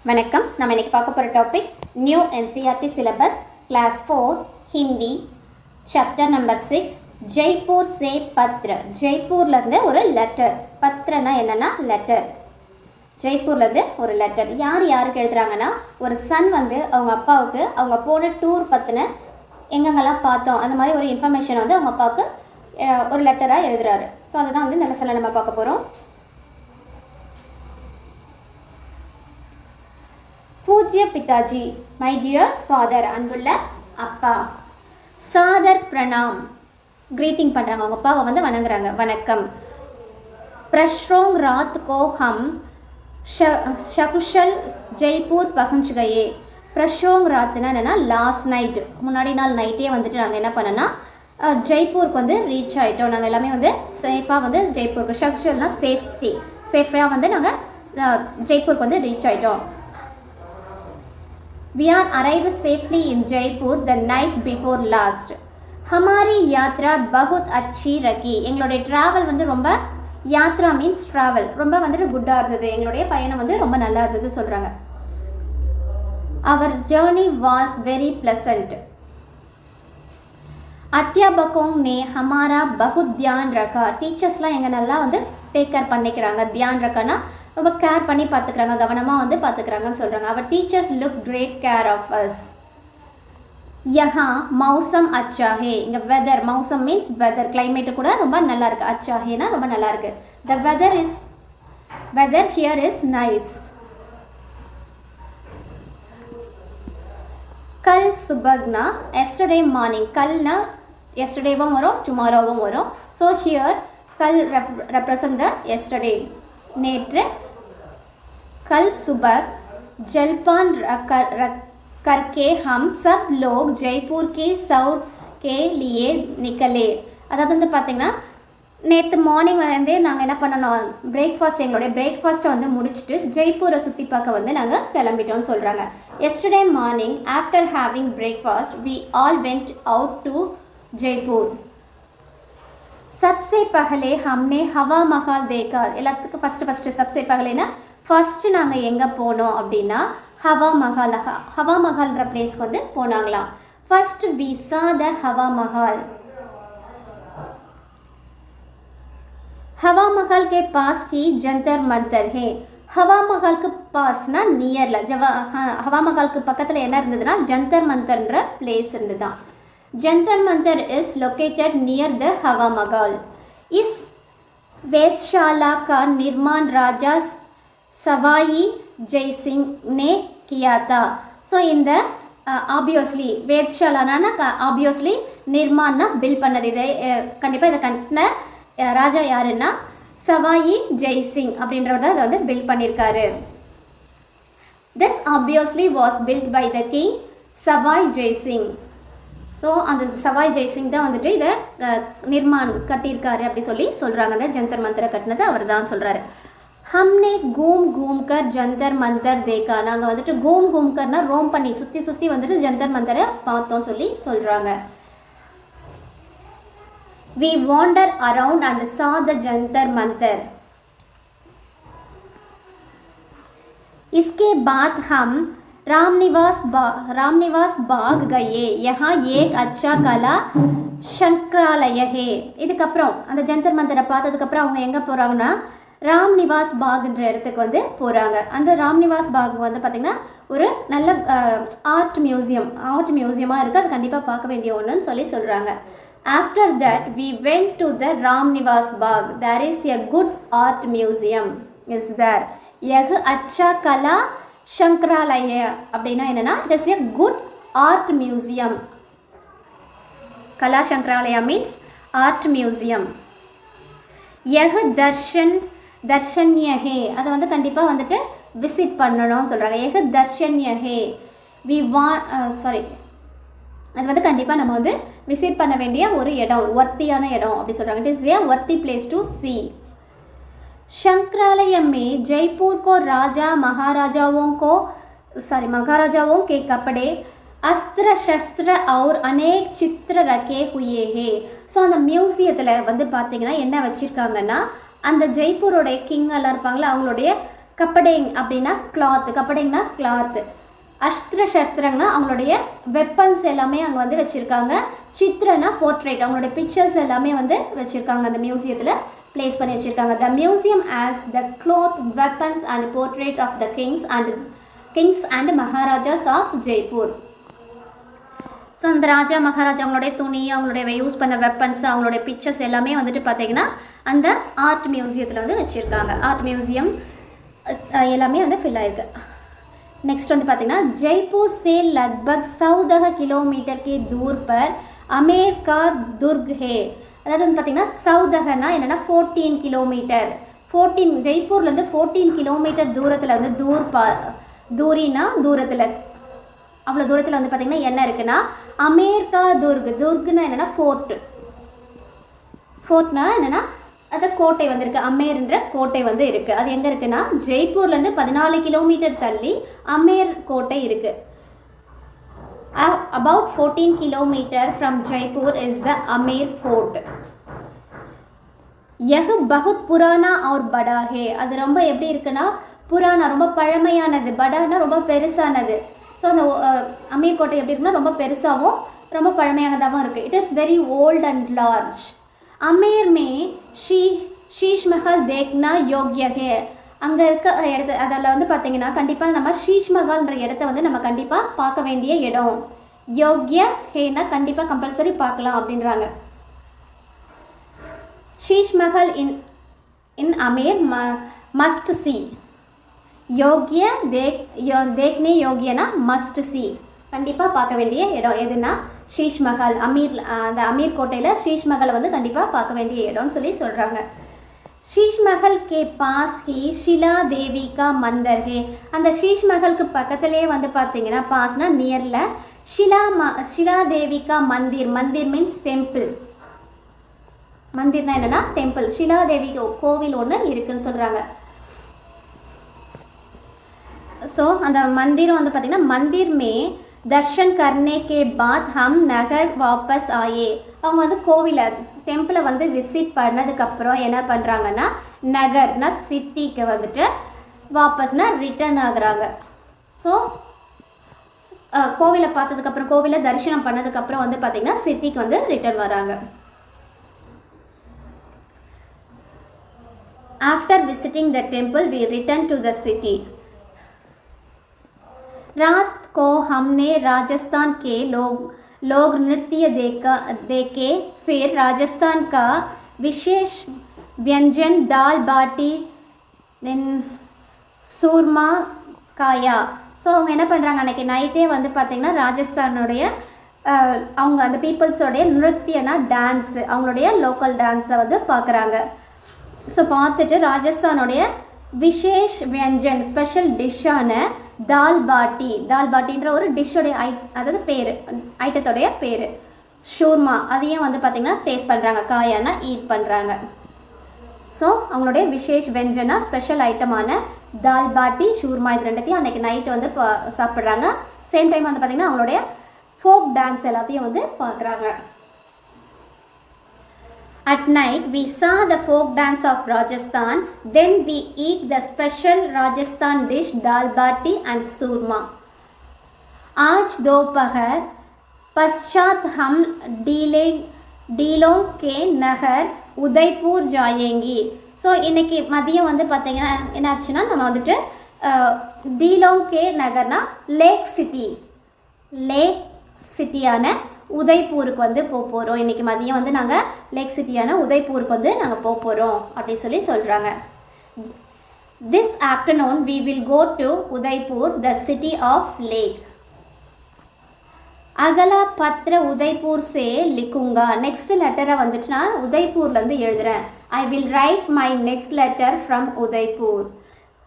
வணக்கம். நம்ம இன்னைக்கு பார்க்க போகிற topic new NCERT syllabus class 4 Hindi chapter number 6 Jaipur சே பத்ர. ஜெய்ப்பூர்லேருந்து ஒரு லெட்டர். பத்ரனா என்னென்னா லெட்டர். ஜெய்ப்பூர்லேருந்து ஒரு லெட்டர். யாருக்கு எழுதுகிறாங்கன்னா ஒரு சன் வந்து அவங்க அப்பாவுக்கு அவங்க போன டூர் பற்றின எங்கெங்கெல்லாம் பார்த்தோம் அந்த மாதிரி ஒரு இன்ஃபர்மேஷன் வந்து அவங்க அப்பாவுக்கு ஒரு லெட்டராக எழுதுகிறாரு. ஸோ அதுதான் வந்து இந்த லெசனில் நம்ம பார்க்க போகிறோம். பூஜ்ய பிதாஜி, மை டியர் ஃபாதர், அன்புள்ள அப்பா. சாதர் பிரணாம், கிரீட்டிங் பண்ணுறாங்க, அவங்க அப்பாவை வந்து வணங்குறாங்க, வணக்கம். பிரஷ்ரோங் ராத் கோ ஹம் சகுஷல் ஜெய்ப்பூர் பஹஞ்ச் கயே. பிரஷ்ரோங் ராத்னா என்னென்னா லாஸ்ட் நைட், முன்னாடி நாள் நைட்டே வந்துட்டு நாங்கள் என்ன பண்ணோன்னா ஜெய்ப்பூருக்கு வந்து ரீச் ஆகிட்டோம். நாங்கள் எல்லாமே வந்து சேஃபாக வந்து ஜெய்ப்பூருக்கு, சகுஷல்னா சேஃப்டியாக வந்து நாங்கள் ஜெய்ப்பூருக்கு வந்து ரீச் ஆகிட்டோம். We are arrived safely in Jaipur the night before last. हमारी यात्रा बहुत अच्छी रही. எங்களுடைய ட்ராவல் வந்து ரொம்ப, யாத்ரா மீன்ஸ் ட்ராவல், ரொம்ப வந்துட்டு குட்டாக இருந்தது. எங்களுடைய பயணம் வந்து ரொம்ப நல்லா இருந்தது சொல்கிறாங்க. Our journey was very pleasant. अध्यापकों ने हमारा बहुत ध्यान रखा. டீச்சர்ஸ்லாம் எங்கள் நல்லா வந்து டேக் கேர் பண்ணிக்கிறாங்க. தியான் ரக்கானா ரொம்ப கேர் பண்ணி பார்த்துக்கிறாங்க, கவனமாக வந்து பார்த்துக்கிறாங்கன்னு சொல்கிறாங்க. Our teachers look great care of us. யஹா மௌசம் அச்சா ஹே. இங்கே வெதர், மௌசம் மீன்ஸ் வெதர், கிளைமேட்டு கூட ரொம்ப நல்லா இருக்குது. அச்சா ஹேனா ரொம்ப நல்லா இருக்குது. The weather here is nice. கல் சுபக்னா எஸ்டர்டே மார்னிங். கல்னா எஸ்டர்டேவும் வரும், டுமாரோவும் வரும். ஸோ ஹியர் கல் ரெப்ரசன்ட் த எஸ்டர்டே, நேற்று. कल सुबह जलपान करके हम सब लोग जयपुर के साउथ के लिए निकले. அதாவது வந்து பார்த்திங்கன்னா நேற்று மார்னிங் வந்து நாங்கள் என்ன பண்ணணும், பிரேக்ஃபாஸ்ட், எங்களுடைய பிரேக்ஃபாஸ்ட்டை வந்து முடிச்சுட்டு ஜெய்ப்பூரை சுற்றி பார்க்க வந்து நாங்கள் கிளம்பிட்டோம்னு சொல்கிறாங்க. Yesterday morning after having breakfast we all went out to Jaipur. सबसे पहले हमने हवा महल देखा. எல்லாத்துக்கும் ஃபஸ்ட்டு सबसे पहलेனா ஃபஸ்ட்டு நாங்கள் எங்கே போனோம் அப்படின்னா ஹவா மஹால். ஹவா மஹால்ன்ற பிளேஸ்க்கு வந்து போனாங்களாம். ஃபர்ஸ்ட் வி சா த ஹவா மஹால். ஹவா மஹால் கே பாஸ் ஹி ஜந்தர் மந்தர் ஹே. ஹவா மஹாலுக்கு பாஸ்னா நியரில், ஹவா மஹாலுக்கு பக்கத்தில் என்ன இருந்ததுன்னா ஜந்தர் மந்தர்ன்ற பிளேஸ் இருந்ததுதான். Jantar Mantar is located near the Hawa Mahal. इस वेधशाला का निर्माण राजा सवाई जय सिंह ने किया था. ஸோ இந்த ஆப்வியஸ்லி வேத்ஷாலானா ஆப்வியஸ்லி நிர்மான்னா பில் பண்ணது. இதை கண்டிப்பாக இதை கட்டின ராஜா யாருன்னா சவாயி ஜெய் சிங் அப்படின்றவர் தான் இதை வந்து பில் பண்ணியிருக்காரு. This obviously was built by the king Sawai Jai Singh. So அந்த சவாய் ஜெய்சிங் தான் வந்துட்டு இதை நிர்மாண் கட்டியிருக்காரு அப்படி சொல்லி சொல்கிறாங்க. அந்த ஜந்தர் மந்தரை கட்டினது அவர் தான் சொல்கிறாரு. ஹம்னே கூம் கூம்கர் ஜந்தர் மந்தர் தேக்கா. நாங்கள் வந்துட்டு கூம் கூம்கர்னா ரோம் பண்ணி சுற்றி வந்துட்டு ஜந்தர் மந்தரை பார்த்தோம் சொல்லி சொல்கிறாங்க. We van der around and saw த ஜந்தர் மந்தர். इसके बाद हम रामनिवास बाग गए. यहाँ एक अच्छा कला संग्रहालय है. இதுக்கப்புறம் அந்த ஜந்தர் மந்தரை பார்த்ததுக்கப்புறம் அவங்க எங்கே போகிறாங்கன்னா ராம்நிவாஸ் பாக்ன்ற இடத்துக்கு வந்து போகிறாங்க. அந்த ராம்நிவாஸ் பாக் வந்து பார்த்திங்கன்னா ஒரு நல்ல ஆர்ட் மியூசியமாக இருக்குது. அது கண்டிப்பாக பார்க்க வேண்டிய ஒன்றுன்னு சொல்லி சொல்கிறாங்க. After that we went to the Ramniwas Bagh. There is a good art museum is there. எஹ் அச்சா கலா சங்கராலய அப்படின்னா என்னென்னா it is a good art museum. கலா சங்கராலயா மீன்ஸ் ஆர்ட் மியூசியம். யஹ் தர்ஷன்யஹே. அதை வந்து கண்டிப்பாக வந்துட்டு விசிட் பண்ணணும்னு சொல்கிறாங்க. யஹ் தர்ஷன்யஹே அது வந்து கண்டிப்பாக நம்ம வந்து விசிட் பண்ண வேண்டிய ஒரு இடம், ஒர்த்தியான இடம் அப்படி சொல்கிறாங்க. It is a worthy place to C. संग्रहालय में जयपुर को महाराजाओं के कपड़े, अस्त्र शस्त्र और अनेक चित्र रखे हुए हैं. ஸோ அந்த மியூசியத்தில் வந்து பார்த்திங்கன்னா என்ன வச்சுருக்காங்கன்னா அந்த ஜெய்ப்பூரோடைய கிங் எல்லாம் இருப்பாங்களா அவங்களுடைய கப்படேங் அப்படின்னா கிளாத், கப்படேங்னா கிளாத். அஸ்திர சஸ்திரங்கன்னா அவங்களுடைய வெப்பன்ஸ் எல்லாமே அங்கே வந்து வச்சுருக்காங்க. சித்திரனா போர்ட்ரேட், அவங்களுடைய பிக்சர்ஸ் எல்லாமே வந்து வச்சுருக்காங்க அந்த மியூசியத்தில் பிளேஸ் பண்ணி வச்சுருக்காங்க. The museum has the cloth, weapons and portrait of the kings and maharajas of Jaipur. So அந்த ராஜா மகாராஜா அவங்களுடைய துணி, அவங்களுடைய யூஸ் பண்ண வெப்பன்ஸ், அவங்களுடைய பிக்சர்ஸ் எல்லாமே வந்துட்டு பார்த்தீங்கன்னா அந்த ஆர்ட் மியூசியத்தில் வந்து வச்சுருக்காங்க. ஆர்ட் மியூசியம் எல்லாமே வந்து ஃபில் ஆயிருக்கு. नेक्स्ट வந்து பார்த்தீங்கன்னா जयपुर से लगभग 14 किलोमीटर के दूर पर अमेर का दुर्ग है. அதாவது வந்து பார்த்தீங்கன்னா 14னா என்னென்னா 14 கிலோமீட்டர். 14 ஜெய்ப்பூர்லேருந்து 14 கிலோமீட்டர் தூரத்தில் வந்து தூரினா தூரத்தில், அவ்வளோ தூரத்தில் வந்து பார்த்தீங்கன்னா என்ன இருக்குன்னா அமேர் கா துர்க். துர்க்னா என்னென்னா ஃபோர்ட்னா என்னென்னா அது கோட்டை வந்து இருக்குது. அமேர்ன்ற கோட்டை வந்து இருக்குது. அது எங்கே இருக்குன்னா ஜெய்ப்பூர்லேருந்து 14 கிலோமீட்டர் தள்ளி அமேர் கோட்டை இருக்குது. About 14 kilometre from Jaipur is the Amer fort. यह बहुत पुराना और बड़ा है. அது ரொம்ப எப்படி இருக்குன்னா புராணா, ரொம்ப பழமையானது, படானா ரொம்ப பெருசானது. ஸோ அந்த அமீர் கோட்டை எப்படி இருக்குன்னா ரொம்ப பெருசாகவும் ரொம்ப பழமையானதாகவும் இருக்குது. It is very old and large. Amer में शीश महल देखना योग्य है. அங்கே இருக்க இடத்த அதில் வந்து பார்த்தீங்கன்னா கண்டிப்பாக நம்ம ஷீஷ் மஹால்ன்ற இடத்த வந்து நம்ம கண்டிப்பாக பார்க்க வேண்டிய இடம். யோக்ய ஹேனா கண்டிப்பாக கம்பல்சரி பார்க்கலாம் அப்படின்றாங்க. ஷீஷ் மஹல் இன் அமேர் மஸ்ட் சி. யோக்ய தேக்னே யோக்யனா மஸ்ட் சி, கண்டிப்பாக பார்க்க வேண்டிய இடம் எதுனா ஷீஷ் மஹால். அந்த அமீர் கோட்டையில் ஷீஷ் மஹாலை வந்து கண்டிப்பாக பார்க்க வேண்டிய இடம்னு சொல்லி சொல்கிறாங்க. ஷீஷ் மஹல் கே பாஸ் ஹி ஷிலா தேவி கா மந்தர் ஹே. அந்த ஷீஷ் மஹலுக்கு பக்கத்திலே வந்து பார்த்தீங்கன்னா பாஸ்னா நியரில் ஷிலா தேவி கா மந்திர். Mandir means temple. மந்திர்னா என்னென்னா டெம்பிள். ஷிலா தேவி கோவில் ஒன்று இருக்குதுன்னு சொல்கிறாங்க. ஸோ அந்த மந்திரம் வந்து பார்த்திங்கன்னா மந்திர் மே தர்ஷன் கர்னே கே பாத் ஹம் நகர் வாபஸ் ஆயே. அவங்க வந்து கோவிலை டெம்பிளை வந்து விசிட் பண்ணதுக்கப்புறம் என்ன பண்ணுறாங்கன்னா நகர்னா சிட்டிக்கு வந்துட்டு வாபஸ்னா ரிட்டர்ன் ஆகுறாங்க. ஸோ கோவிலை பார்த்ததுக்கப்புறம் கோவிலை தரிசனம் பண்ணதுக்கப்புறம் வந்து பார்த்திங்கன்னா சிட்டிக்கு வந்து ரிட்டர்ன் வராங்க. After visiting the temple we return to the city. रात को हमने राजस्थान के लोग नृत्य देखे. फिर राजस्थान का विशेष व्यंजन दाल बाटी देन सूरमा काया. ஸோ அவங்க என்ன பண்ணுறாங்க அன்றைக்கி நைட்டே வந்து பார்த்திங்கன்னா ராஜஸ்தானுடைய அவங்க அந்த பீப்புள்ஸோடைய நிருத்தியனா டான்ஸு, அவங்களுடைய லோக்கல் டான்ஸை வந்து பார்க்குறாங்க. ஸோ பார்த்துட்டு ராஜஸ்தானுடைய விசேஷ் வியஞ்சன் ஸ்பெஷல் டிஷ்ஷான தால் பாட்டின்ற ஒரு டிஷ்ஷோடைய அதாவது பேர், ஐட்டத்தோடைய பேர் ஷூர்மா, அதையும் வந்து பார்த்திங்கன்னா டேஸ்ட் பண்ணுறாங்க. காயானா ஈட் பண்ணுறாங்க. ஸோ அவங்களுடைய விசேஷ் வெஞ்சனா ஸ்பெஷல் ஐட்டமான தால் பாட்டி ஷூர்மா இது ரெண்டுத்தையும் அன்றைக்கி நைட்டு வந்து சாப்பிட்றாங்க. சேம் டைம் வந்து பார்த்திங்கன்னா அவங்களுடைய ஃபோக் டான்ஸ் எல்லாத்தையும் வந்து பார்க்குறாங்க. At night we saw the folk dance of Rajasthan. Then we eat the special Rajasthan dish dal bati and surma. आज दोपहर पश्चात हम डीलों के नगर उदयपुर जाएंगे. ஸோ இன்றைக்கி மதியம் வந்து பார்த்திங்கன்னா என்னாச்சுன்னா நம்ம வந்துட்டு டீலோங் கே நகர்னா லேக் சிட்டியான உதய்பூருக்கு வந்து போகிறோம். இன்றைக்கி மதியம் வந்து நாங்கள் லேக் சிட்டியான உதய்பூருக்கு வந்து நாங்கள் போகிறோம் அப்படின்னு சொல்லி சொல்கிறாங்க. This afternoon we will go to Udaipur the city of lake. அகலா பத்ர உதய்பூர் சே லிக்குங்கா. நெக்ஸ்ட் லெட்டரை வந்துட்டு நான் உதய்பூர்லேருந்து எழுதுகிறேன். I will write my next letter from Udaipur.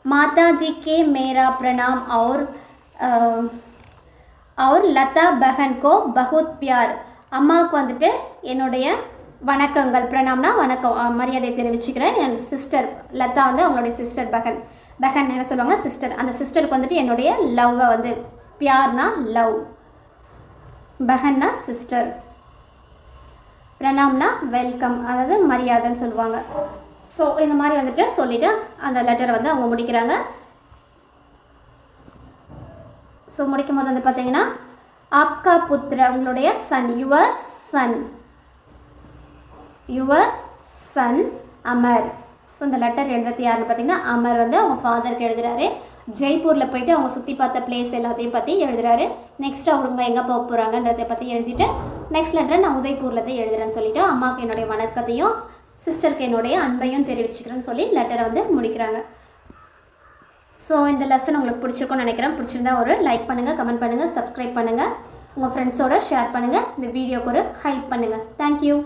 மாதாஜி கே மேரா பிரணாம் और लता बहन को बहुत प्यार. அம்மாவுக்கு வந்துட்டு என்னுடைய வணக்கங்கள். பிரணாம்னா வணக்கம், மரியாதை தெரிவிச்சுக்கிறேன். என் சிஸ்டர் லதா வந்து அவங்களுடைய சிஸ்டர், பகன் என்ன சொல்லுவாங்கன்னா சிஸ்டர். அந்த சிஸ்டருக்கு வந்துட்டு என்னுடைய லவ்வை வந்து பியார்னா லவ், பகன்னா சிஸ்டர், பிரணாம்னா வெல்கம் அதாவது மரியாதைன்னு சொல்லுவாங்க. ஸோ இந்த மாதிரி வந்துட்டு சொல்லிவிட்டு அந்த லெட்டரை வந்து அவங்க முடிக்கிறாங்க. ஸோ முடிக்கும் போது வந்து பார்த்தீங்கன்னா ஆப்கா புத்திர உங்களுடைய son, your son Amar. So இந்த லெட்டர் எழுதுறது யாருன்னு பார்த்தீங்கன்னா அமர் வந்து அவங்க ஃபாதருக்கு எழுதுறாரு. ஜெய்ப்பூரில் போயிட்டு அவங்க சுற்றி பார்த்த பிளேஸ் எல்லாத்தையும் பற்றி எழுதுறாரு. நெக்ஸ்ட் அவங்க எங்கே போக போகிறாங்கன்றதை பற்றி எழுதிட்டு நெக்ஸ்ட் லெட்டர் நான் உதய்பூரில் தான் எழுதுறேன்னு சொல்லிவிட்டு அம்மாவுக்கு என்னுடைய வணக்கத்தையும் சிஸ்டருக்கு என்னுடைய அன்பையும் தெரிவிச்சுக்கிறேன்னு சொல்லி லெட்டரை வந்து முடிக்கிறாங்க. ஸோ இந்த லெசன் உங்களுக்கு பிடிச்சிருக்கும்னு நினைக்கிறேன். பிடிச்சிருந்தா ஒரு லைக் பண்ணுங்கள், கமெண்ட் பண்ணுங்கள், சப்ஸ்கிரைப் பண்ணுங்கள், உங்கள் ஃப்ரெண்ட்ஸோட ஷேர் பண்ணுங்கள், இந்த வீடியோக்கு ஒரு ஹைப் பண்ணுங்கள். தேங்க்யூ.